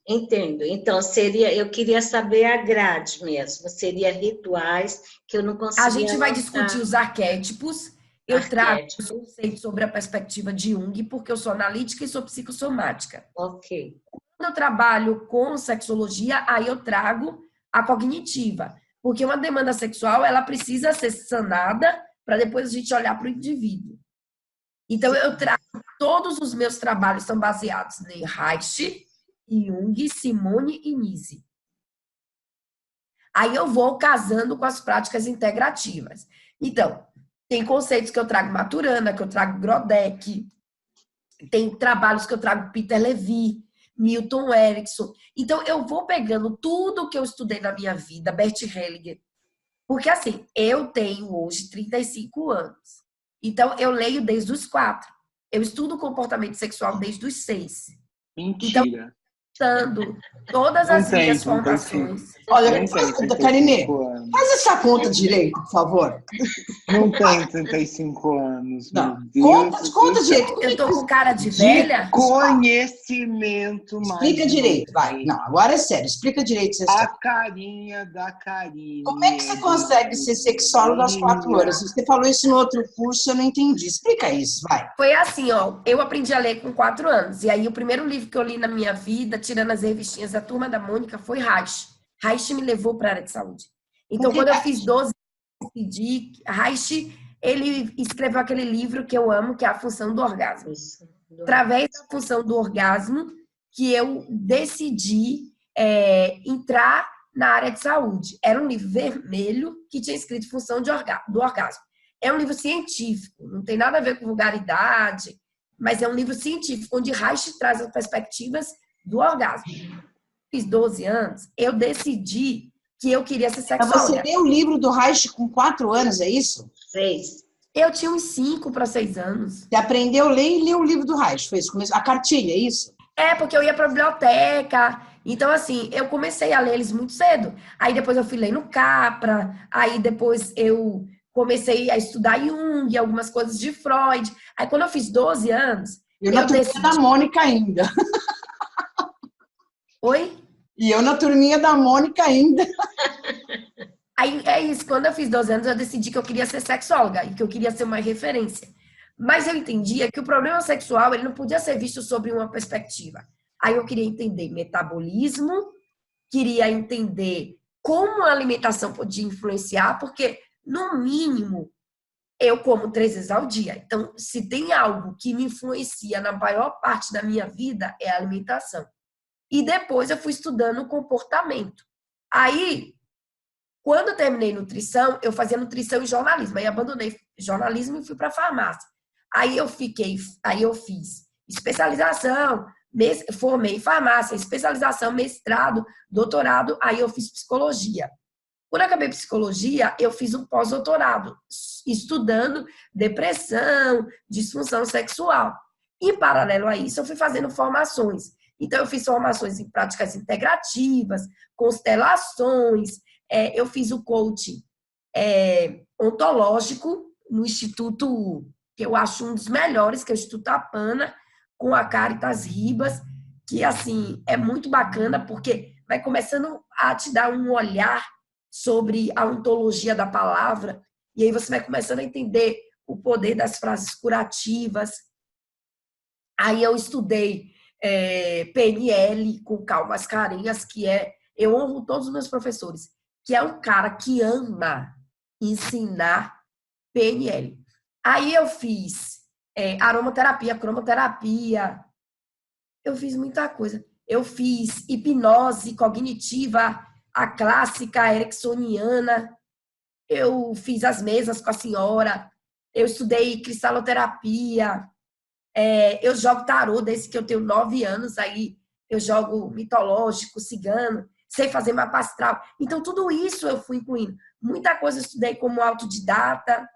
Entendo. Então, eu queria saber a grade mesmo. Seria rituais que eu não A conseguia gente vai discutir anotar. os arquétipos. Eu trago os Arquétipo. conceitos sobre a perspectiva de Jung, porque eu sou analítica e sou psicossomática. Ok. Quando eu trabalho com sexologia, aí eu trago a cognitiva, porque uma demanda sexual ela precisa ser sanada para depois a gente olhar para o indivíduo. Então eu trago todos os meus trabalhos são baseados em Reich, Jung, Simone e Nise. Aí eu vou casando com as práticas integrativas. Então, tem conceitos que eu trago Maturana, que eu trago Grodeck, tem trabalhos que eu trago Peter Levy, Milton Erickson. Então, eu vou pegando tudo que eu estudei na minha vida, Bert Hellinger. Porque, assim, eu tenho hoje 35 anos. Então, eu leio desde os 4. Eu estudo comportamento sexual desde os 6. Então, Mentira. estudando todas Não as tem minhas 35. formações. Olha, Não tem 35 Karine, anos. faz essa conta direito, por favor. Não tem 35 anos, Não, meu Deus. conta direito. Eu tô com cara de De velha? conhecimento, Explica mais direito, uma vai. vez. Não, agora é sério, explica direito essa A história. carinha da Karine. Como é que você consegue ser sexólogo aos 4 anos? Você falou isso no outro curso, eu não entendi. Explica isso, vai. Foi assim, ó. Eu aprendi a ler com 4 anos. E aí, o primeiro livro que eu li na minha vida, tirando as revistinhas da Turma da Mônica, foi Reich. Reich me levou para a área de saúde. Então, quando eu fiz 12 anos, decidi. Reich, ele escreveu aquele livro que eu amo, que é A Função do Orgasmo. Através da função do orgasmo, que eu decidi entrar na área de saúde. Era um livro vermelho que tinha escrito Função do Orgasmo. É um livro científico, não tem nada a ver com vulgaridade, mas é um livro científico, onde Reich traz as perspectivas do orgasmo. Fiz 12 anos, eu decidi que eu queria ser Mas você sexóloga. leu o livro do Reich com 4 anos, é isso? 6. Eu tinha uns 5 para 6 anos. Você aprendeu a ler e leu o livro do Reich, foi isso? A cartilha, é isso? É, porque eu ia para a biblioteca. Então, assim, eu comecei a ler eles muito cedo. Aí depois eu fui lendo Capra, aí depois eu comecei a estudar Jung, algumas coisas de Freud. Aí quando eu fiz 12 anos, Eu na turminha da Mônica ainda. Oi? E eu na turminha da Mônica ainda. Aí é isso, quando eu fiz 12 anos, eu decidi que eu queria ser sexóloga e que eu queria ser uma referência. Mas eu entendia que o problema sexual ele não podia ser visto sobre uma perspectiva. Aí eu queria entender metabolismo, queria entender como a alimentação podia influenciar, porque, no mínimo, eu como 3 vezes ao dia. Então, se tem algo que me influencia na maior parte da minha vida, é a alimentação. E depois eu fui estudando o comportamento. Aí, quando eu terminei nutrição, eu fazia nutrição e jornalismo. Aí abandonei jornalismo e fui para farmácia. Aí eu fiz especialização, formei em farmácia, especialização, mestrado, doutorado, aí eu fiz psicologia. Quando eu acabei psicologia, eu fiz um pós-doutorado, estudando depressão, disfunção sexual. Em paralelo a isso, eu fui fazendo formações. Então, eu fiz formações em práticas integrativas, constelações, eu fiz o coaching ontológico no Instituto, que eu acho um dos melhores, que é o Instituto Apana, com a Caritas Ribas, que, assim, é muito bacana, porque vai começando a te dar um olhar sobre a ontologia da palavra, e aí você vai começando a entender o poder das frases curativas. Aí eu estudei PNL com Karl Mascarenhas, eu honro todos os meus professores, que é um cara que ama ensinar PNL. Aí eu fiz aromaterapia, cromoterapia, eu fiz muita coisa. Eu fiz hipnose cognitiva, a clássica a ericksoniana, eu fiz as mesas com a senhora, eu estudei cristaloterapia, eu jogo tarô desde que eu tenho 9 anos, aí eu jogo mitológico, cigano, sei fazer mapa astral. Então, tudo isso eu fui incluindo. Muita coisa eu estudei como autodidata.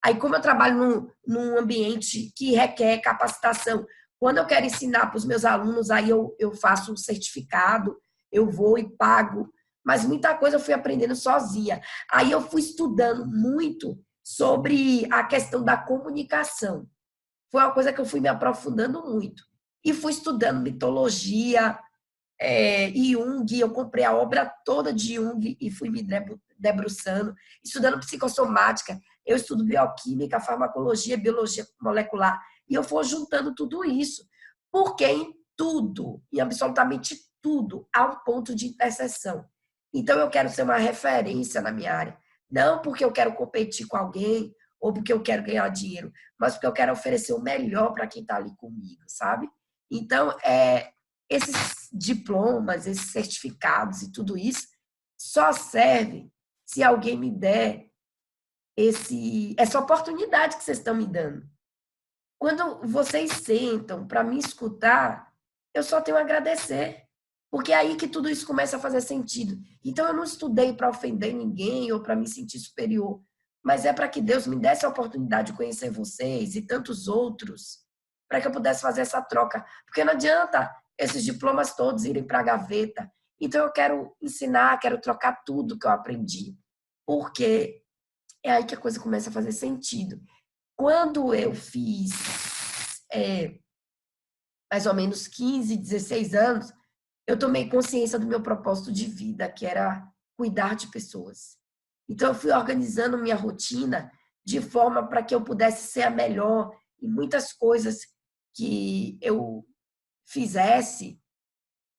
Aí, como eu trabalho num ambiente que requer capacitação, quando eu quero ensinar para os meus alunos, aí eu faço um certificado, eu vou e pago. Mas muita coisa eu fui aprendendo sozinha. Aí eu fui estudando muito sobre a questão da comunicação. Foi uma coisa que eu fui me aprofundando muito. E fui estudando mitologia, Jung, eu comprei a obra toda de Jung e fui me debruçando, estudando psicossomática. Eu estudo bioquímica, farmacologia, biologia molecular, e eu vou juntando tudo isso, porque em tudo, em absolutamente tudo, há um ponto de interseção. Então, eu quero ser uma referência na minha área, não porque eu quero competir com alguém ou porque eu quero ganhar dinheiro, mas porque eu quero oferecer o melhor para quem está ali comigo, sabe? Então, esses diplomas, esses certificados e tudo isso só serve se alguém me der essa oportunidade que vocês estão me dando. Quando vocês sentam para me escutar, eu só tenho a agradecer, porque é aí que tudo isso começa a fazer sentido. Então, eu não estudei para ofender ninguém ou para me sentir superior, mas é para que Deus me desse a oportunidade de conhecer vocês e tantos outros, para que eu pudesse fazer essa troca. Porque não adianta esses diplomas todos irem para a gaveta. Então, eu quero ensinar, quero trocar tudo que eu aprendi, porque é aí que a coisa começa a fazer sentido. Quando eu fiz mais ou menos 15, 16 anos, eu tomei consciência do meu propósito de vida, que era cuidar de pessoas. Então, eu fui organizando minha rotina de forma para que eu pudesse ser a melhor em muitas coisas que eu fizesse,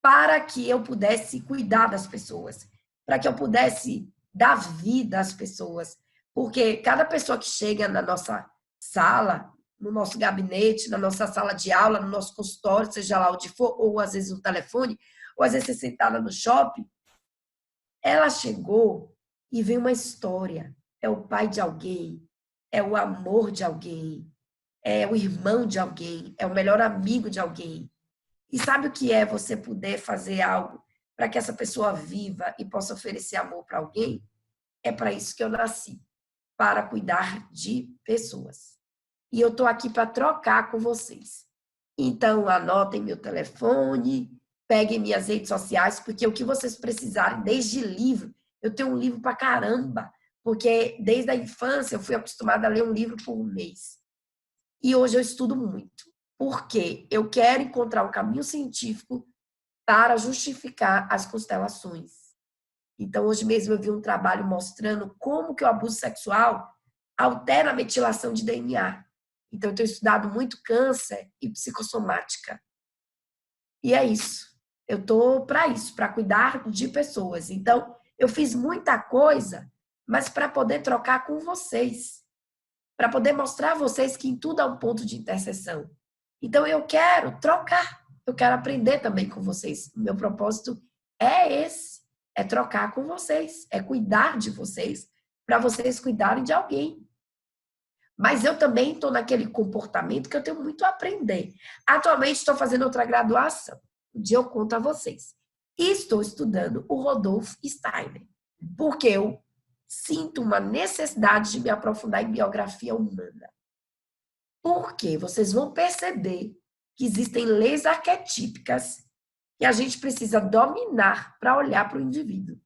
para que eu pudesse cuidar das pessoas, para que eu pudesse dar vida às pessoas. Porque cada pessoa que chega na nossa sala, no nosso gabinete, na nossa sala de aula, no nosso consultório, seja lá onde for, ou às vezes no telefone, ou às vezes você sentada no shopping, ela chegou e veio uma história. É o pai de alguém, é o amor de alguém, é o irmão de alguém, é o melhor amigo de alguém. E sabe o que é você poder fazer algo para que essa pessoa viva e possa oferecer amor para alguém? É para isso que eu nasci, para cuidar de pessoas. E eu estou aqui para trocar com vocês. Então, anotem meu telefone, peguem minhas redes sociais, porque o que vocês precisarem, desde livro, eu tenho um livro para caramba, porque desde a infância eu fui acostumada a ler um livro por mês. E hoje eu estudo muito, porque eu quero encontrar um caminho científico para justificar as constelações. Então, hoje mesmo eu vi um trabalho mostrando como que o abuso sexual altera a metilação de DNA. Então, eu tenho estudado muito câncer e psicossomática. E é isso. Eu estou para isso, para cuidar de pessoas. Então, eu fiz muita coisa, mas para poder trocar com vocês. Para poder mostrar a vocês que em tudo há um ponto de interseção. Então, eu quero trocar. Eu quero aprender também com vocês. O meu propósito é esse. É trocar com vocês. É cuidar de vocês. Para vocês cuidarem de alguém. Mas eu também estou naquele comportamento que eu tenho muito a aprender. Atualmente estou fazendo outra graduação. Um dia eu conto a vocês. E estou estudando o Rudolf Steiner. Porque eu sinto uma necessidade de me aprofundar em biografia humana. Porque vocês vão perceber que existem leis arquetípicas que a gente precisa dominar para olhar para o indivíduo.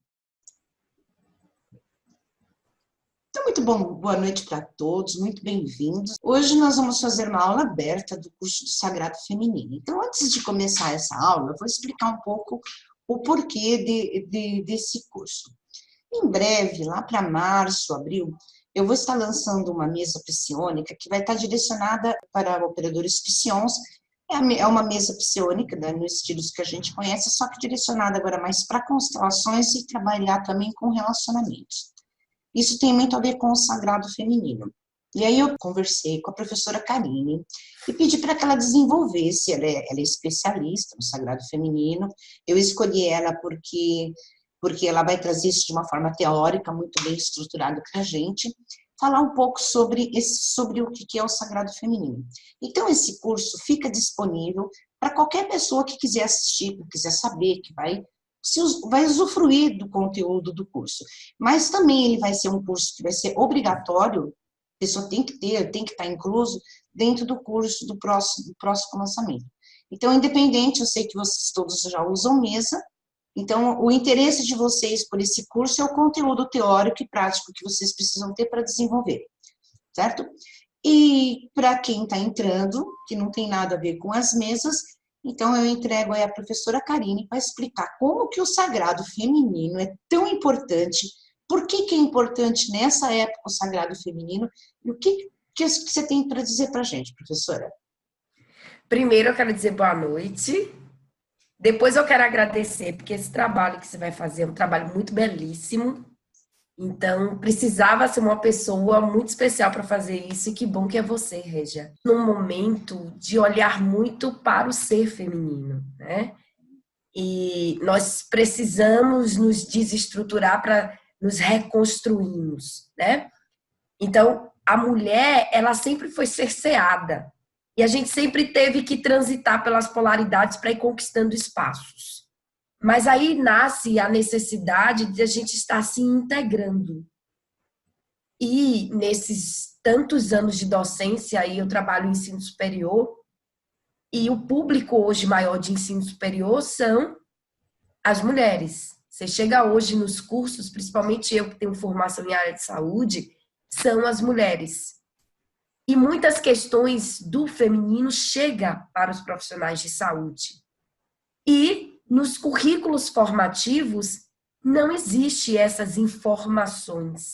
Então, muito bom, boa noite para todos, muito bem-vindos. Hoje nós vamos fazer uma aula aberta do curso do Sagrado Feminino. Então, antes de começar essa aula, eu vou explicar um pouco o porquê desse curso. Em breve, lá para março, abril, eu vou estar lançando uma mesa psiônica que vai estar direcionada para operadores psions. É uma mesa psiônica, né, nos estilos que a gente conhece, só que direcionada agora mais para constelações e trabalhar também com relacionamentos. Isso tem muito a ver com o sagrado feminino. E aí eu conversei com a professora Karine e pedi para que ela desenvolvesse, ela é especialista no sagrado feminino. Eu escolhi ela porque ela vai trazer isso de uma forma teórica, muito bem estruturada para a gente, falar um pouco sobre o que é o sagrado feminino. Então, esse curso fica disponível para qualquer pessoa que quiser assistir, que quiser saber, que vai usufruir do conteúdo do curso. Mas também ele vai ser um curso que vai ser obrigatório, a pessoa tem que estar incluso dentro do curso do próximo lançamento. Então, independente, eu sei que vocês todos já usam mesa, então o interesse de vocês por esse curso é o conteúdo teórico e prático que vocês precisam ter para desenvolver, certo? E para quem está entrando, que não tem nada a ver com as mesas, Então, eu entrego aí a professora Karine para explicar como que o sagrado feminino é tão importante, por que que é importante nessa época o sagrado feminino e o que você tem para dizer para a gente, professora? Primeiro, eu quero dizer boa noite. Depois, eu quero agradecer, porque esse trabalho que você vai fazer é um trabalho muito belíssimo. Então, precisava ser uma pessoa muito especial para fazer isso, e que bom que é você, Régia. Num momento de olhar muito para o ser feminino, né? E nós precisamos nos desestruturar para nos reconstruirmos, né? Então, a mulher, ela sempre foi cerceada. E a gente sempre teve que transitar pelas polaridades para ir conquistando espaços. Mas aí nasce a necessidade de a gente estar se integrando. E nesses tantos anos de docência, aí eu trabalho em ensino superior, e o público hoje maior de ensino superior são as mulheres. Você chega hoje nos cursos, principalmente eu que tenho formação em área de saúde, são as mulheres. E muitas questões do feminino chegam para os profissionais de saúde. E nos currículos formativos não existe essas informações.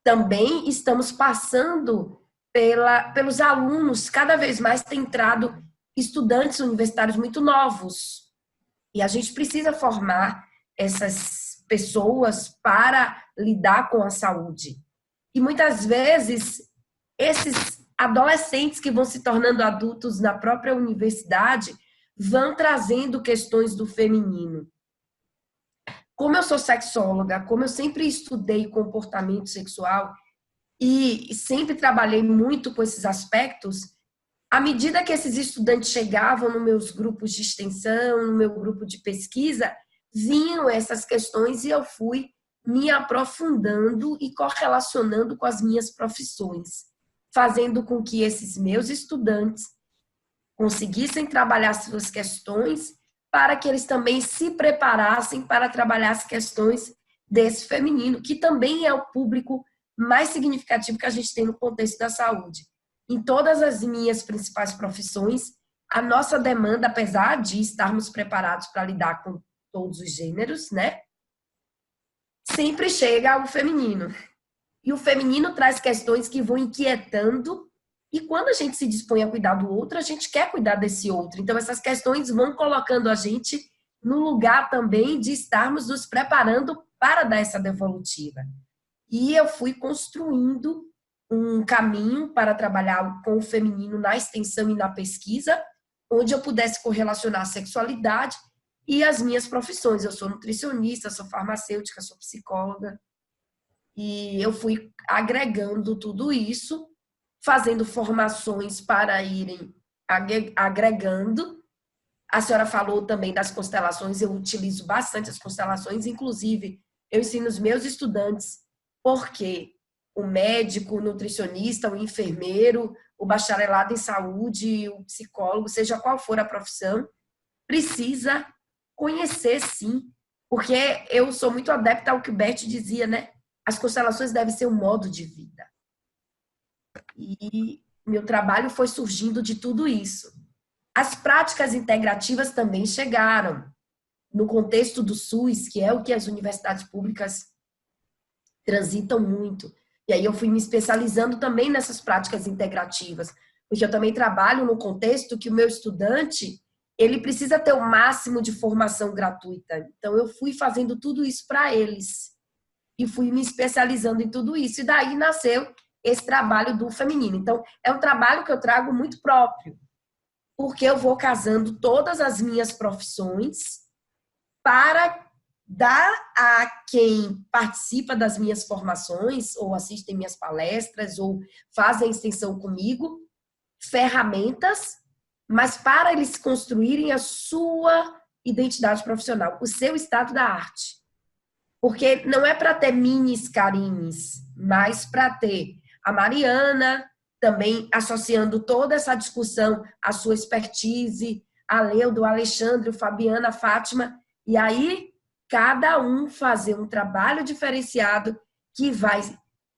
Também estamos passando pelos alunos, cada vez mais tem entrado estudantes universitários muito novos. E a gente precisa formar essas pessoas para lidar com a saúde. E muitas vezes, esses adolescentes que vão se tornando adultos na própria universidade vão trazendo questões do feminino. Como eu sou sexóloga, como eu sempre estudei comportamento sexual e sempre trabalhei muito com esses aspectos, à medida que esses estudantes chegavam nos meus grupos de extensão, no meu grupo de pesquisa, vinham essas questões e eu fui me aprofundando e correlacionando com as minhas profissões, fazendo com que esses meus estudantes conseguissem trabalhar suas questões para que eles também se preparassem para trabalhar as questões desse feminino, que também é o público mais significativo que a gente tem no contexto da saúde. Em todas as minhas principais profissões, a nossa demanda, apesar de estarmos preparados para lidar com todos os gêneros, né, sempre chega ao feminino. E o feminino traz questões que vão inquietando, e quando a gente se dispõe a cuidar do outro, a gente quer cuidar desse outro. Então, essas questões vão colocando a gente no lugar também de estarmos nos preparando para dar essa devolutiva. E eu fui construindo um caminho para trabalhar com o feminino na extensão e na pesquisa, onde eu pudesse correlacionar a sexualidade e as minhas profissões. Eu sou nutricionista, sou farmacêutica, sou psicóloga. E eu fui agregando tudo isso, fazendo formações para irem agregando. A senhora falou também das constelações, eu utilizo bastante as constelações, inclusive eu ensino os meus estudantes, porque o médico, o nutricionista, o enfermeiro, o bacharelado em saúde, o psicólogo, seja qual for a profissão, precisa conhecer sim, porque eu sou muito adepta ao que o Bert dizia, né? As constelações devem ser um modo de vida. E meu trabalho foi surgindo de tudo isso. As práticas integrativas também chegaram no contexto do SUS, que é o que as universidades públicas transitam muito. E aí eu fui me especializando também nessas práticas integrativas, porque eu também trabalho no contexto que o meu estudante, ele precisa ter o máximo de formação gratuita. Então eu fui fazendo tudo isso para eles. E fui me especializando em tudo isso. E daí nasceu esse trabalho do feminino. Então, é um trabalho que eu trago muito próprio, porque eu vou casando todas as minhas profissões para dar a quem participa das minhas formações, ou assistem minhas palestras, ou fazem extensão comigo, ferramentas, mas para eles construírem a sua identidade profissional, o seu estado da arte. Porque não é para ter minis Karines, mas para ter a Mariana também associando toda essa discussão à sua expertise, a Leudo, o Alexandre, o Fabiana, a Fátima, e aí cada um fazer um trabalho diferenciado que vai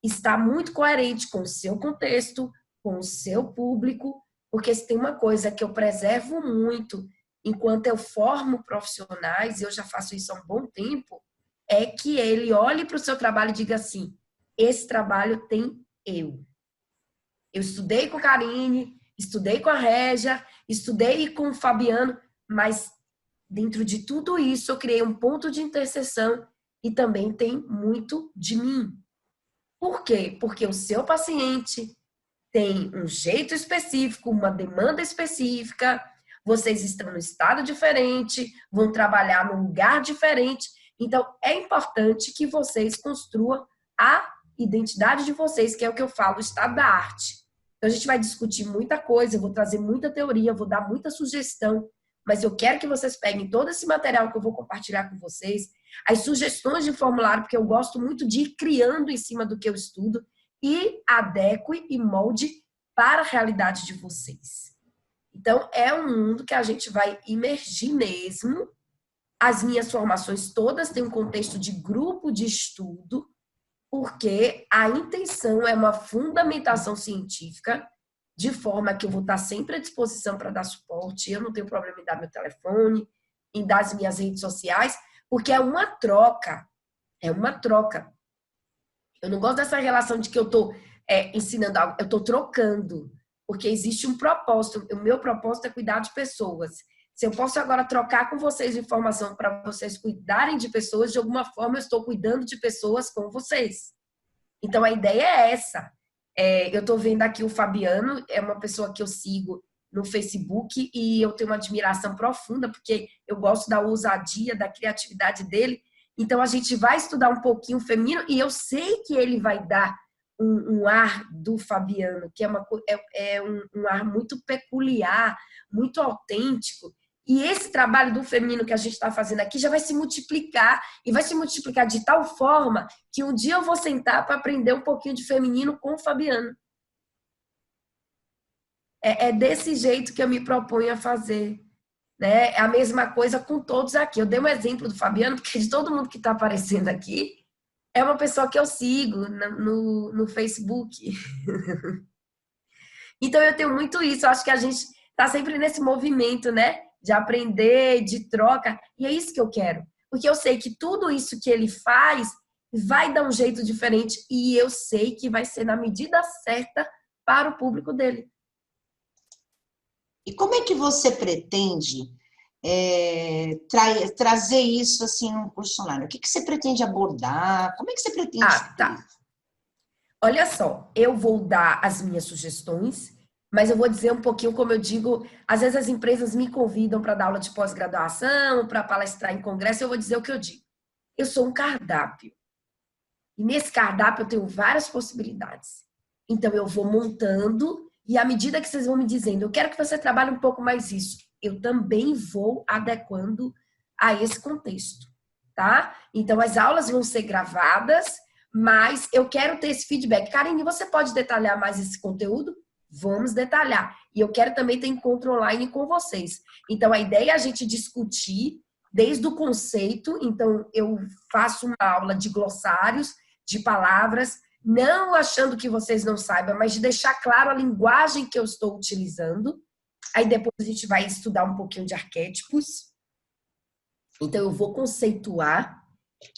estar muito coerente com o seu contexto, com o seu público, porque se tem uma coisa que eu preservo muito enquanto eu formo profissionais, eu já faço isso há um bom tempo, é que ele olhe para o seu trabalho e diga assim, esse trabalho tem eu. Eu estudei com a Karine, estudei com a Régia, estudei com o Fabiano, mas dentro de tudo isso eu criei um ponto de interseção e também tem muito de mim. Por quê? Porque o seu paciente tem um jeito específico, uma demanda específica, vocês estão num estado diferente, vão trabalhar num lugar diferente, então é importante que vocês construam a identidade de vocês, que é o que eu falo, o estado da arte. Então a gente vai discutir muita coisa, eu vou trazer muita teoria, vou dar muita sugestão, mas eu quero que vocês peguem todo esse material que eu vou compartilhar com vocês, as sugestões de formulário, porque eu gosto muito de ir criando em cima do que eu estudo, e adeque e molde para a realidade de vocês. Então, é um mundo que a gente vai imergir mesmo. As minhas formações todas têm um contexto de grupo de estudo, porque a intenção é uma fundamentação científica, de forma que eu vou estar sempre à disposição para dar suporte, eu não tenho problema em dar meu telefone, em dar as minhas redes sociais, porque é uma troca. É uma troca. Eu não gosto dessa relação de que eu estou ensinando algo, eu estou trocando, porque existe um propósito. O meu propósito é cuidar de pessoas. Se eu posso agora trocar com vocês informação para vocês cuidarem de pessoas, de alguma forma eu estou cuidando de pessoas com vocês. Então a ideia é essa. Eu estou vendo aqui o Fabiano, é uma pessoa que eu sigo no Facebook e eu tenho uma admiração profunda, porque eu gosto da ousadia, da criatividade dele. Então, a gente vai estudar um pouquinho o feminino e eu sei que ele vai dar um ar do Fabiano, que é um ar muito peculiar, muito autêntico. E esse trabalho do feminino que a gente está fazendo aqui já vai se multiplicar, e vai se multiplicar de tal forma que um dia eu vou sentar para aprender um pouquinho de feminino com o Fabiano. É desse jeito que eu me proponho a fazer. Né? É a mesma coisa com todos aqui. Eu dei um exemplo do Fabiano, porque de todo mundo que está aparecendo aqui, é uma pessoa que eu sigo no Facebook. Então, eu tenho muito isso. Eu acho que a gente está sempre nesse movimento, né? De aprender, de troca. E é isso que eu quero. Porque eu sei que tudo isso que ele faz vai dar um jeito diferente. E eu sei que vai ser na medida certa para o público dele. E como é que você pretende trazer isso assim num curso online? O que você pretende abordar? Como é que você pretende? Tá. Olha só, eu vou dar as minhas sugestões, mas eu vou dizer um pouquinho, como eu digo, às vezes as empresas me convidam para dar aula de pós-graduação, para palestrar em congresso, eu vou dizer o que eu digo. Eu sou um cardápio. E nesse cardápio eu tenho várias possibilidades. Então eu vou montando e à medida que vocês vão me dizendo, eu quero que você trabalhe um pouco mais isso, eu também vou adequando a esse contexto, tá? Então, as aulas vão ser gravadas, mas eu quero ter esse feedback. Karine, você pode detalhar mais esse conteúdo? Vamos detalhar. E eu quero também ter encontro online com vocês. Então, a ideia é a gente discutir desde o conceito. Então, eu faço uma aula de glossários, de palavras, não achando que vocês não saibam, mas de deixar claro a linguagem que eu estou utilizando. Aí depois a gente vai estudar um pouquinho de arquétipos. Então eu vou conceituar.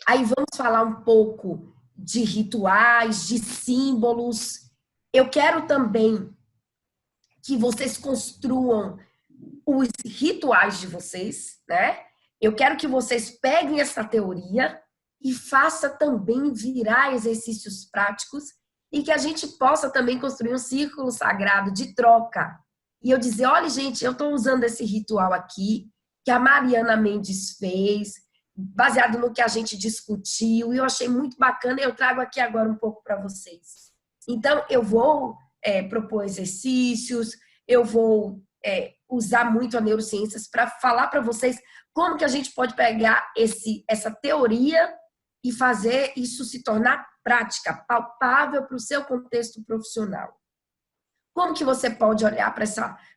Aí vamos falar um pouco de rituais, de símbolos. Eu quero também que vocês construam os rituais de vocês, né? Eu quero que vocês peguem essa teoria e faça também virar exercícios práticos e que a gente possa também construir um círculo sagrado de troca. E eu dizer, olha, gente, eu estou usando esse ritual aqui, que a Mariana Mendes fez, baseado no que a gente discutiu, e eu achei muito bacana, e eu trago aqui agora um pouco para vocês. Então, eu vou propor exercícios, eu vou usar muito a neurociências para falar para vocês como que a gente pode pegar essa teoria e fazer isso se tornar prática, palpável para o seu contexto profissional. Como que você pode olhar para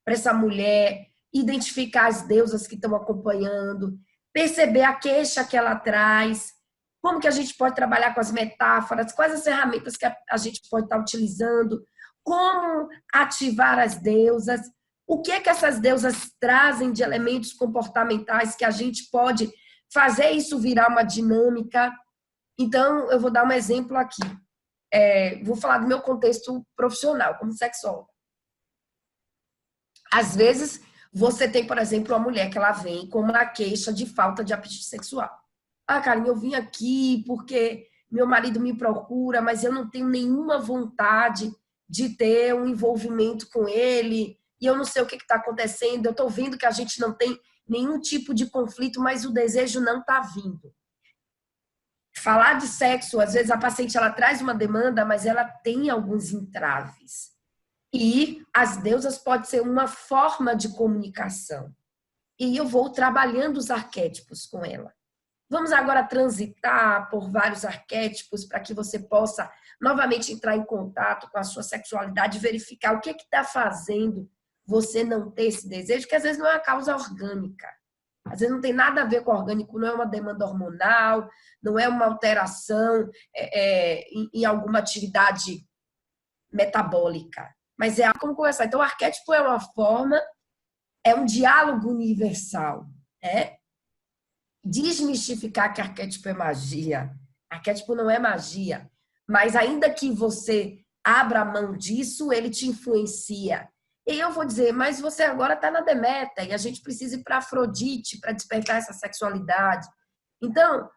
essa mulher, identificar as deusas que estão acompanhando, perceber a queixa que ela traz, como que a gente pode trabalhar com as metáforas, quais as ferramentas que a gente pode estar utilizando, como ativar as deusas, O que é que essas deusas trazem de elementos comportamentais que a gente pode fazer isso virar uma dinâmica? Então, eu vou dar um exemplo aqui. Vou falar do meu contexto profissional, como sexóloga. Às vezes, você tem, por exemplo, uma mulher que ela vem com uma queixa de falta de apetite sexual. Ah, Karine, eu vim aqui porque meu marido me procura, mas eu não tenho nenhuma vontade de ter um envolvimento com ele, e eu não sei o que está acontecendo, eu estou vendo que a gente não tem nenhum tipo de conflito, mas o desejo não está vindo. Falar de sexo, às vezes a paciente ela traz uma demanda, mas ela tem alguns entraves. E as deusas podem ser uma forma de comunicação. E eu vou trabalhando os arquétipos com ela. Vamos agora transitar por vários arquétipos para que você possa novamente entrar em contato com a sua sexualidade e verificar o que está fazendo você não ter esse desejo, que às vezes não é uma causa orgânica. Às vezes não tem nada a ver com orgânico, não é uma demanda hormonal, não é uma alteração em alguma atividade metabólica. Mas é como conversar. Então, o arquétipo é uma forma, é um diálogo universal. Desmistificar que arquétipo é magia. Arquétipo não é magia. Mas ainda que você abra a mão disso, ele te influencia. E eu vou dizer, mas você agora está na Deméter e a gente precisa ir para Afrodite para despertar essa sexualidade. Então,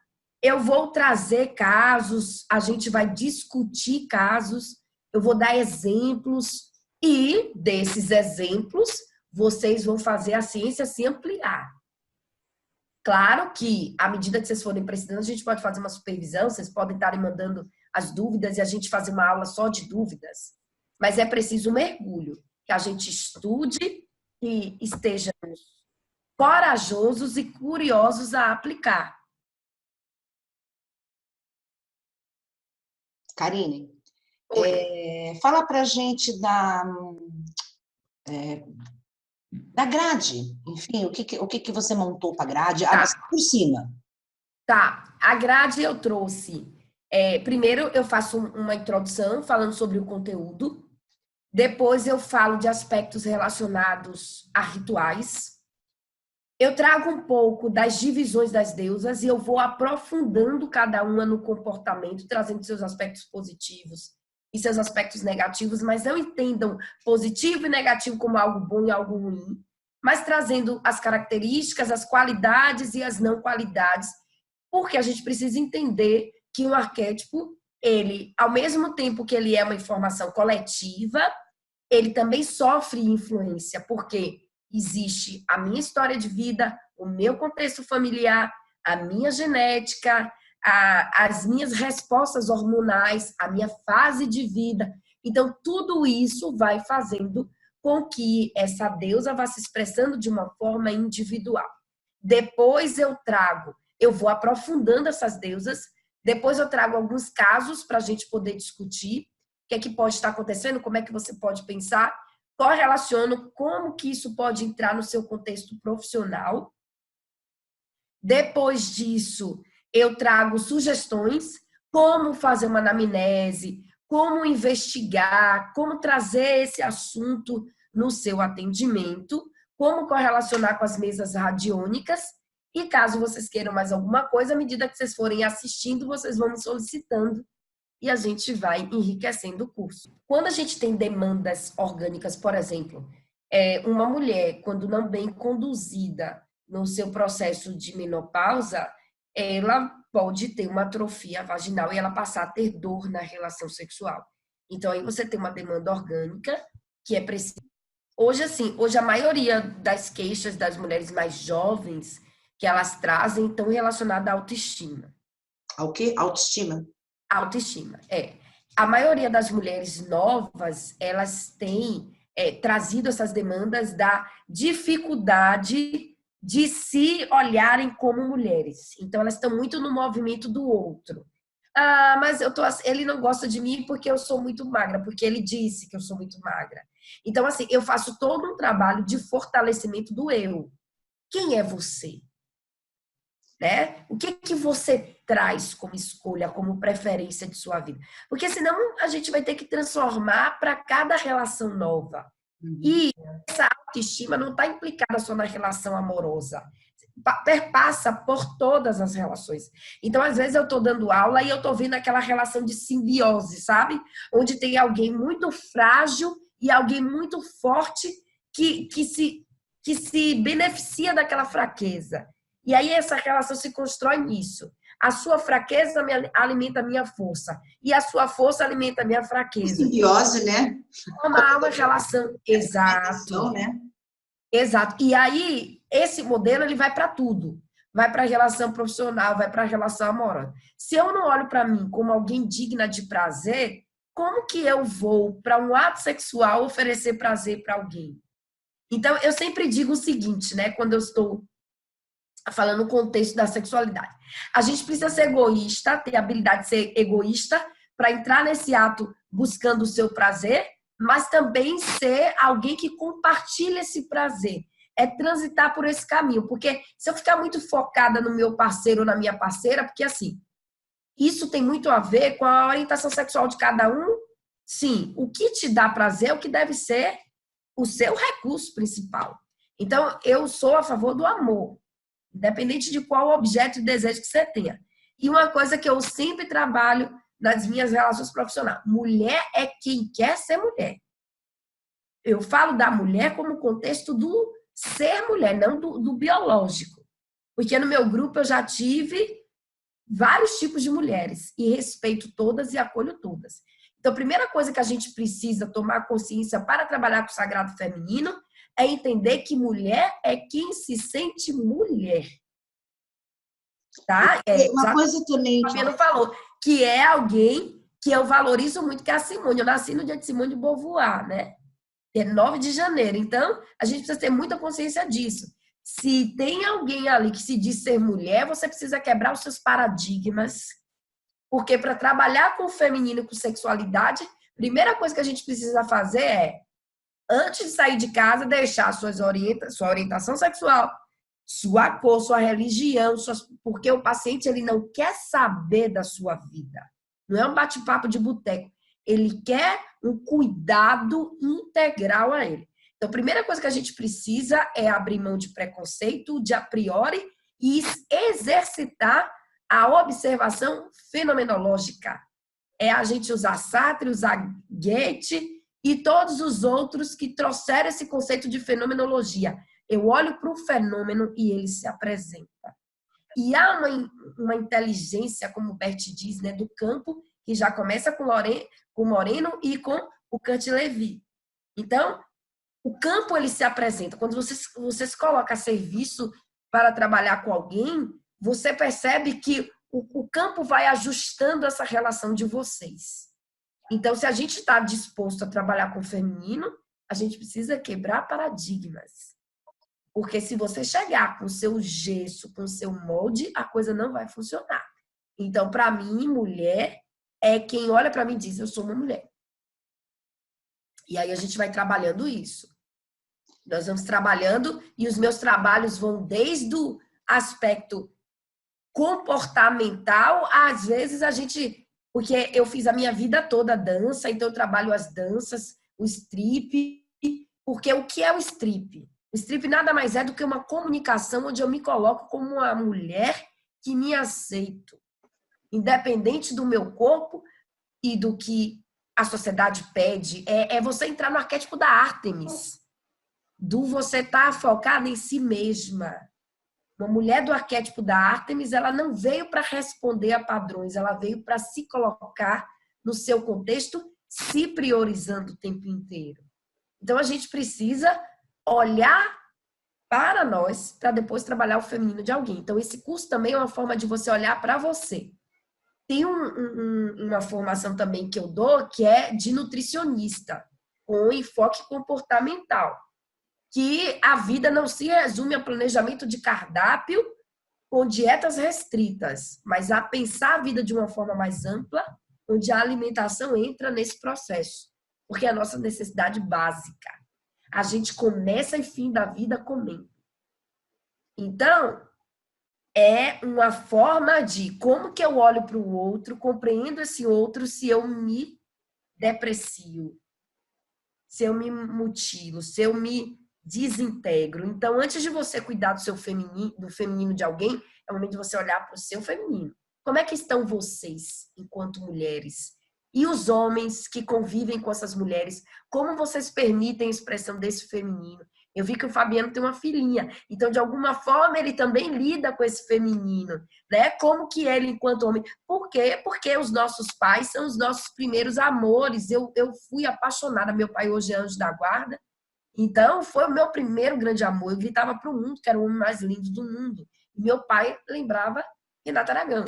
eu vou trazer casos, a gente vai discutir casos, eu vou dar exemplos e desses exemplos vocês vão fazer a ciência se ampliar. Claro que, à medida que vocês forem precisando, a gente pode fazer uma supervisão, vocês podem estar mandando as dúvidas e a gente fazer uma aula só de dúvidas. Mas é preciso um mergulho, que a gente estude e estejamos corajosos e curiosos a aplicar. Karine, fala pra gente da grade, enfim, o que você montou para a grade, por cima. Tá, a grade eu trouxe. Primeiro eu faço uma introdução falando sobre o conteúdo, depois eu falo de aspectos relacionados a rituais, eu trago um pouco das divisões das deusas e eu vou aprofundando cada uma no comportamento, trazendo seus aspectos positivos e seus aspectos negativos, mas não entendam positivo e negativo como algo bom e algo ruim, mas trazendo as características, as qualidades e as não qualidades, porque a gente precisa entender que um arquétipo, ele, ao mesmo tempo que ele é uma informação coletiva, ele também sofre influência, porque existe a minha história de vida, o meu contexto familiar, a minha genética, as minhas respostas hormonais, a minha fase de vida. Então, tudo isso vai fazendo com que essa deusa vá se expressando de uma forma individual. Depois eu vou aprofundando essas deusas, depois eu trago alguns casos para a gente poder discutir o que é que pode estar acontecendo, como é que você pode pensar, correlaciono como que isso pode entrar no seu contexto profissional. Depois disso, eu trago sugestões, como fazer uma anamnese, como investigar, como trazer esse assunto no seu atendimento, como correlacionar com as mesas radiônicas. E caso vocês queiram mais alguma coisa, à medida que vocês forem assistindo, vocês vão me solicitando e a gente vai enriquecendo o curso. Quando a gente tem demandas orgânicas, por exemplo, uma mulher, quando não bem conduzida no seu processo de menopausa, ela pode ter uma atrofia vaginal e ela passar a ter dor na relação sexual. Então, aí você tem uma demanda orgânica que é precisa. Hoje a maioria das queixas das mulheres mais jovens que elas trazem estão relacionadas à autoestima. Ao quê? Autoestima? Autoestima, A maioria das mulheres novas, elas têm trazido essas demandas da dificuldade de se olharem como mulheres. Então, elas estão muito no movimento do outro. Ah, mas ele não gosta de mim porque eu sou muito magra, porque ele disse que eu sou muito magra. Então, assim, eu faço todo um trabalho de fortalecimento do eu. Quem é você? Né? O que você traz como escolha, como preferência de sua vida? Porque senão a gente vai ter que transformar para cada relação nova. E essa autoestima não está implicada só na relação amorosa. Perpassa por todas as relações. Então, às vezes, eu estou dando aula e eu estou vendo aquela relação de simbiose, sabe? Onde tem alguém muito frágil e alguém muito forte que se beneficia daquela fraqueza. E aí, essa relação se constrói nisso. A sua fraqueza alimenta a minha força. E a sua força alimenta a minha fraqueza. Simbiose, né? Uma relação. Exato. Né? Exato. E aí, esse modelo, ele vai para tudo. Vai para a relação profissional, vai para a relação amorosa. Se eu não olho para mim como alguém digna de prazer, como que eu vou, para um ato sexual, oferecer prazer para alguém? Então, eu sempre digo o seguinte, né? Quando eu estou falando no contexto da sexualidade. A gente precisa ser egoísta, ter a habilidade de ser egoísta para entrar nesse ato buscando o seu prazer, mas também ser alguém que compartilha esse prazer. É transitar por esse caminho. Porque se eu ficar muito focada no meu parceiro ou na minha parceira, porque assim, isso tem muito a ver com a orientação sexual de cada um. Sim, o que te dá prazer é o que deve ser o seu recurso principal. Então, eu sou a favor do amor, independente de qual objeto e desejo que você tenha. E uma coisa que eu sempre trabalho nas minhas relações profissionais: mulher é quem quer ser mulher. Eu falo da mulher como contexto do ser mulher, não do biológico. Porque no meu grupo eu já tive vários tipos de mulheres e respeito todas e acolho todas. Então, a primeira coisa que a gente precisa tomar consciência para trabalhar com o sagrado feminino é entender que mulher é quem se sente mulher. Tá? Uma coisa também que não falou, que é alguém que eu valorizo muito, que é a Simone. Eu nasci no dia de Simone de Beauvoir, né? É 9 de janeiro. Então, a gente precisa ter muita consciência disso. Se tem alguém ali que se diz ser mulher, você precisa quebrar os seus paradigmas. Porque para trabalhar com o feminino, com sexualidade, a primeira coisa que a gente precisa fazer é, antes de sair de casa, deixar sua orientação sexual, sua cor, sua religião, porque o paciente ele não quer saber da sua vida. Não é um bate-papo de boteco. Ele quer um cuidado integral a ele. Então, a primeira coisa que a gente precisa é abrir mão de preconceito, de a priori, e exercitar a observação fenomenológica. É a gente usar Sartre, usar Goethe e todos os outros que trouxeram esse conceito de fenomenologia. Eu olho para o fenômeno e ele se apresenta. E há uma inteligência, como o Bert diz, né, do campo, que já começa com o Moreno e com o Kant-Levy. Então, o campo ele se apresenta. Quando você se coloca a serviço para trabalhar com alguém, você percebe que o campo vai ajustando essa relação de vocês. Então, se a gente está disposto a trabalhar com o feminino, a gente precisa quebrar paradigmas. Porque se você chegar com o seu gesso, com o seu molde, a coisa não vai funcionar. Então, para mim, mulher é quem olha para mim e diz, eu sou uma mulher. E aí a gente vai trabalhando isso. Nós vamos trabalhando e os meus trabalhos vão desde o aspecto comportamental, às vezes a gente... Porque eu fiz a minha vida toda dança, então eu trabalho as danças, o strip. Porque o que é o strip? O strip nada mais é do que uma comunicação onde eu me coloco como uma mulher que me aceito. Independente do meu corpo e do que a sociedade pede. É você entrar no arquétipo da Ártemis. Do você estar focada em si mesma. Uma mulher do arquétipo da Ártemis, ela não veio para responder a padrões, ela veio para se colocar no seu contexto, se priorizando o tempo inteiro. Então, a gente precisa olhar para nós, para depois trabalhar o feminino de alguém. Então, esse curso também é uma forma de você olhar para você. Tem uma formação também que eu dou, que é de nutricionista, com enfoque comportamental. Que a vida não se resume a planejamento de cardápio com dietas restritas, mas a pensar a vida de uma forma mais ampla, onde a alimentação entra nesse processo, porque é a nossa necessidade básica. A gente começa e fim da vida comendo. Então, é uma forma de como que eu olho para o outro, compreendo esse outro se eu me deprecio. se eu me mutilo, se eu me desintegro. Então, antes de você cuidar do feminino de alguém, é o momento de você olhar para o seu feminino. Como é que estão vocês, enquanto mulheres? E os homens que convivem com essas mulheres, como vocês permitem a expressão desse feminino? Eu vi que o Fabiano tem uma filhinha, então, de alguma forma, ele também lida com esse feminino, né? Como que ele, enquanto homem... Por quê? Porque os nossos pais são os nossos primeiros amores. Eu fui apaixonada, meu pai hoje é anjo da guarda, então foi o meu primeiro grande amor. Eu gritava para o mundo que era o homem mais lindo do mundo. E meu pai lembrava Renato Aragão.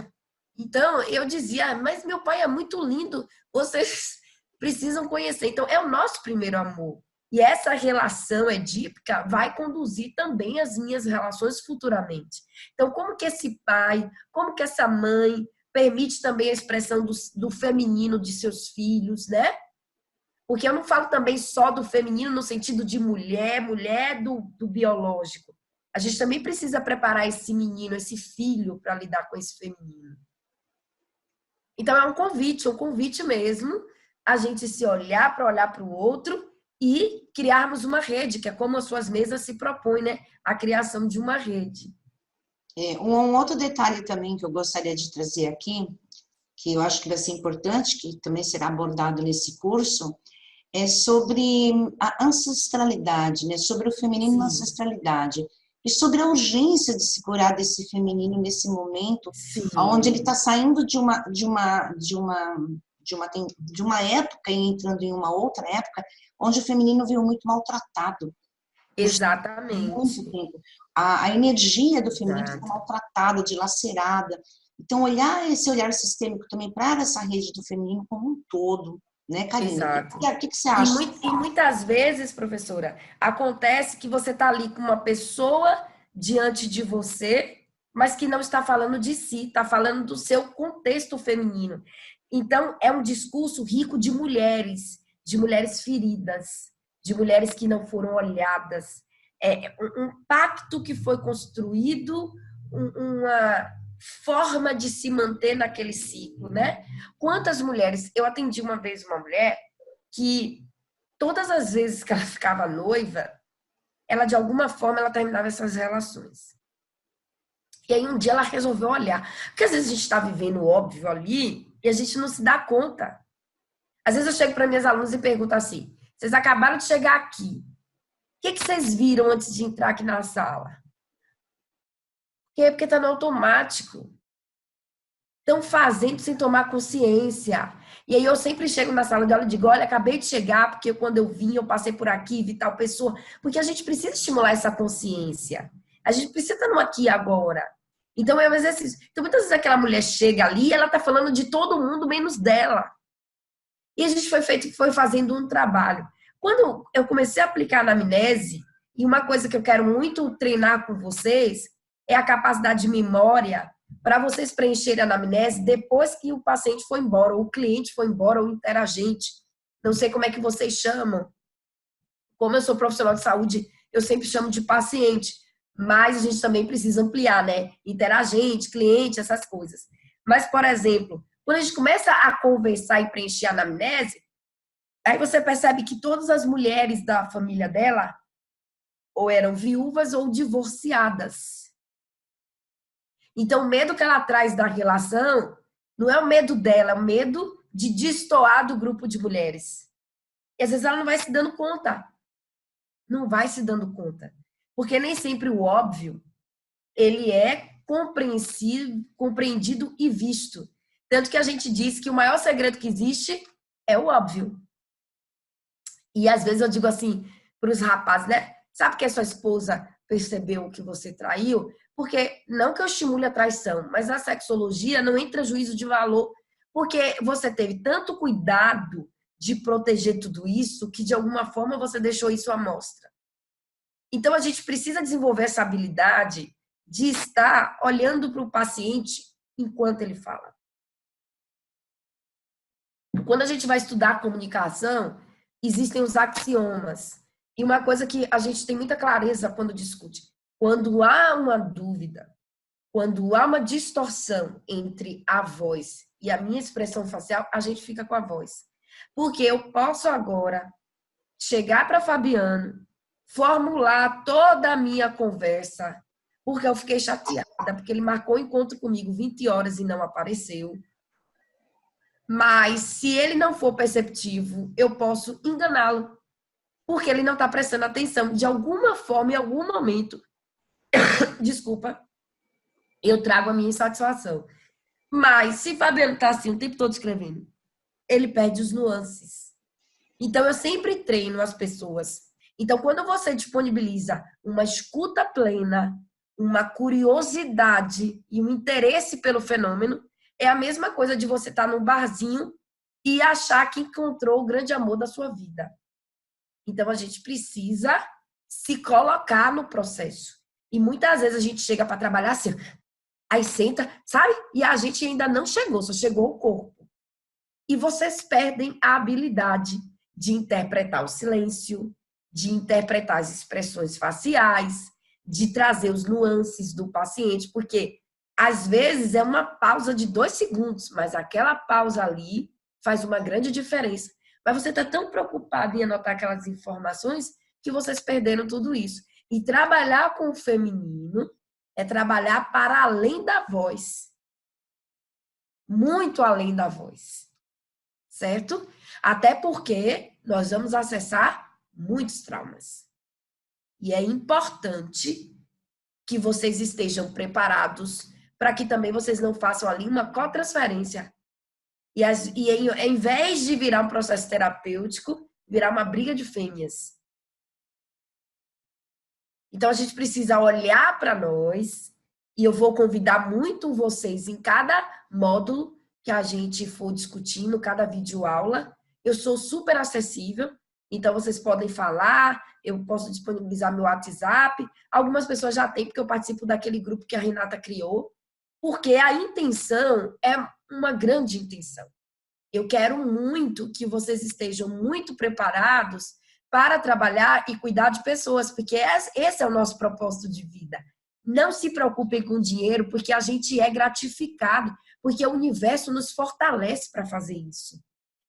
Então, eu dizia, mas meu pai é muito lindo, vocês precisam conhecer. Então, é o nosso primeiro amor. E essa relação edípica vai conduzir também as minhas relações futuramente. Então, como que esse pai, como que essa mãe permite também a expressão do feminino de seus filhos, né? Porque eu não falo também só do feminino no sentido de mulher do biológico. A gente também precisa preparar esse menino, esse filho, para lidar com esse feminino. Então, é um convite mesmo, a gente se olhar para o outro e criarmos uma rede, que é como as suas mesas se propõem, né? A criação de uma rede. Um outro detalhe também que eu gostaria de trazer aqui, que eu acho que vai ser importante, que também será abordado nesse curso, é sobre a ancestralidade, né? Sobre o feminino na ancestralidade. E sobre a urgência de se curar desse feminino nesse momento, onde ele está saindo de uma época e entrando em uma outra época, onde o feminino veio muito maltratado. Exatamente. Muito tempo. A energia do feminino está maltratada, dilacerada. Então, esse olhar sistêmico também para essa rede do feminino como um todo. Né, Karine? Exato. O que você acha? E muitas vezes, professora, acontece que você está ali com uma pessoa diante de você, mas que não está falando de si, está falando do seu contexto feminino. Então, é um discurso rico de mulheres feridas, de mulheres que não foram olhadas. É um pacto que foi construído, uma forma de se manter naquele ciclo, né? Quantas mulheres... Eu atendi uma vez uma mulher que todas as vezes que ela ficava noiva, ela, de alguma forma, ela terminava essas relações. E aí, um dia, ela resolveu olhar. Porque, às vezes, a gente está vivendo o óbvio ali e a gente não se dá conta. Às vezes, eu chego para minhas alunas e pergunto assim, vocês acabaram de chegar aqui. O que vocês viram antes de entrar aqui na sala? Porque está no automático. Estão fazendo sem tomar consciência. E aí eu sempre chego na sala de aula e digo, olha, acabei de chegar, porque quando eu vim, eu passei por aqui, vi tal pessoa. Porque a gente precisa estimular essa consciência. A gente precisa estar no aqui e agora. Então, é um exercício. Então, muitas vezes aquela mulher chega ali e ela está falando de todo mundo, menos dela. E a gente foi fazendo um trabalho. Quando eu comecei a aplicar a anamnese, e uma coisa que eu quero muito treinar com vocês, é a capacidade de memória para vocês preencherem a anamnese depois que o paciente foi embora, ou o cliente foi embora, ou o interagente. Não sei como é que vocês chamam. Como eu sou profissional de saúde, eu sempre chamo de paciente. Mas a gente também precisa ampliar, né? Interagente, cliente, essas coisas. Mas, por exemplo, quando a gente começa a conversar e preencher a anamnese, aí você percebe que todas as mulheres da família dela ou eram viúvas ou divorciadas. Então, o medo que ela traz da relação não é o medo dela, é o medo de destoar do grupo de mulheres. E às vezes ela não vai se dando conta. Não vai se dando conta. Porque nem sempre o óbvio, ele é compreendido e visto. Tanto que a gente diz que o maior segredo que existe é o óbvio. E às vezes eu digo assim para os rapazes, né? Sabe que a sua esposa percebeu que você traiu? Porque não que eu estimule a traição, mas na sexologia não entra juízo de valor, porque você teve tanto cuidado de proteger tudo isso que de alguma forma você deixou isso à mostra. Então a gente precisa desenvolver essa habilidade de estar olhando para o paciente enquanto ele fala. Quando a gente vai estudar comunicação, existem os axiomas. E uma coisa que a gente tem muita clareza quando discute, quando há uma dúvida, quando há uma distorção entre a voz e a minha expressão facial, a gente fica com a voz. Porque eu posso agora chegar para Fabiano, formular toda a minha conversa, porque eu fiquei chateada, porque ele marcou o encontro comigo 20 horas e não apareceu. Mas, se ele não for perceptivo, eu posso enganá-lo, porque ele não está prestando atenção. De alguma forma, em algum momento, desculpa, eu trago a minha insatisfação. Mas, se Fabiano está assim o tempo todo escrevendo, ele perde os nuances. Então, eu sempre treino as pessoas. Então, quando você disponibiliza uma escuta plena, uma curiosidade e um interesse pelo fenômeno, é a mesma coisa de você estar num barzinho e achar que encontrou o grande amor da sua vida. Então, a gente precisa se colocar no processo. E muitas vezes a gente chega para trabalhar assim, aí senta, sabe? E a gente ainda não chegou, só chegou o corpo. E vocês perdem a habilidade de interpretar o silêncio, de interpretar as expressões faciais, de trazer os nuances do paciente, porque às vezes é uma pausa de 2 segundos, mas aquela pausa ali faz uma grande diferença. Mas você está tão preocupado em anotar aquelas informações que vocês perderam tudo isso. E trabalhar com o feminino é trabalhar para além da voz. Muito além da voz. Certo? Até porque nós vamos acessar muitos traumas. E é importante que vocês estejam preparados para que também vocês não façam ali uma cotransferência. E em vez de virar um processo terapêutico, virar uma briga de fêmeas. Então, a gente precisa olhar para nós, e eu vou convidar muito vocês em cada módulo que a gente for discutindo, cada videoaula. Eu sou super acessível, então vocês podem falar, eu posso disponibilizar meu WhatsApp. Algumas pessoas já têm, porque eu participo daquele grupo que a Renata criou, porque a intenção é uma grande intenção. Eu quero muito que vocês estejam muito preparados para trabalhar e cuidar de pessoas, porque esse é o nosso propósito de vida. Não se preocupem com dinheiro, porque a gente é gratificado, porque o universo nos fortalece para fazer isso.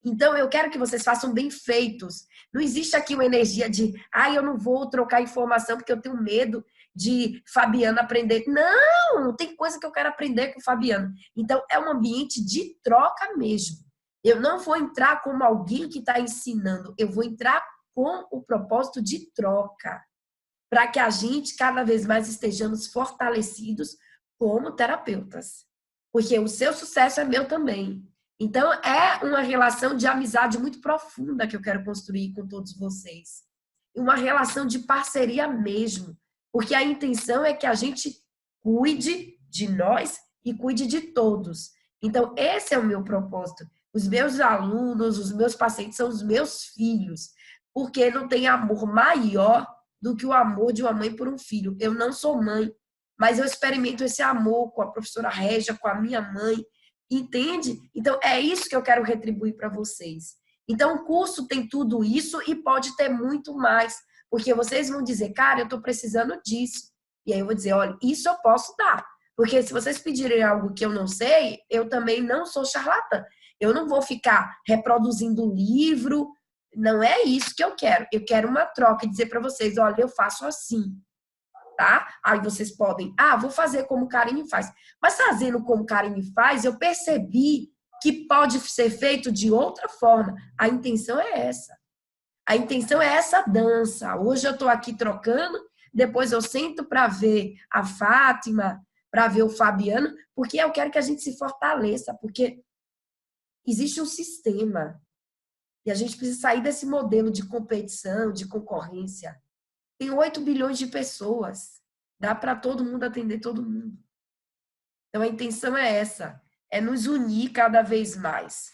Então, eu quero que vocês façam bem feitos. Não existe aqui uma energia de, eu não vou trocar informação porque eu tenho medo de Fabiano aprender. Não, tem coisa que eu quero aprender com o Fabiano. Então, é um ambiente de troca mesmo. Eu não vou entrar como alguém que está ensinando, eu vou entrar com o propósito de troca, para que a gente cada vez mais estejamos fortalecidos como terapeutas. Porque o seu sucesso é meu também. Então, é uma relação de amizade muito profunda que eu quero construir com todos vocês. Uma relação de parceria mesmo. Porque a intenção é que a gente cuide de nós e cuide de todos. Então, esse é o meu propósito. Os meus alunos, os meus pacientes são os meus filhos. Porque não tem amor maior do que o amor de uma mãe por um filho. Eu não sou mãe, mas eu experimento esse amor com a professora Régia, com a minha mãe. Entende? Então, é isso que eu quero retribuir para vocês. Então, o curso tem tudo isso e pode ter muito mais. Porque vocês vão dizer, cara, eu estou precisando disso. E aí eu vou dizer, olha, isso eu posso dar. Porque se vocês pedirem algo que eu não sei, eu também não sou charlatã. Eu não vou ficar reproduzindo livro. Não é isso que eu quero. Eu quero uma troca e dizer para vocês, olha, eu faço assim. Tá? Aí vocês podem, vou fazer como Karine faz. Mas fazendo como Karine faz, eu percebi que pode ser feito de outra forma. A intenção é essa. A intenção é essa dança. Hoje eu estou aqui trocando, depois eu sento para ver a Fátima, para ver o Fabiano, porque eu quero que a gente se fortaleça, porque existe um sistema e a gente precisa sair desse modelo de competição, de concorrência. Tem 8 bilhões de pessoas. Dá para todo mundo atender todo mundo. Então, a intenção é essa. É nos unir cada vez mais.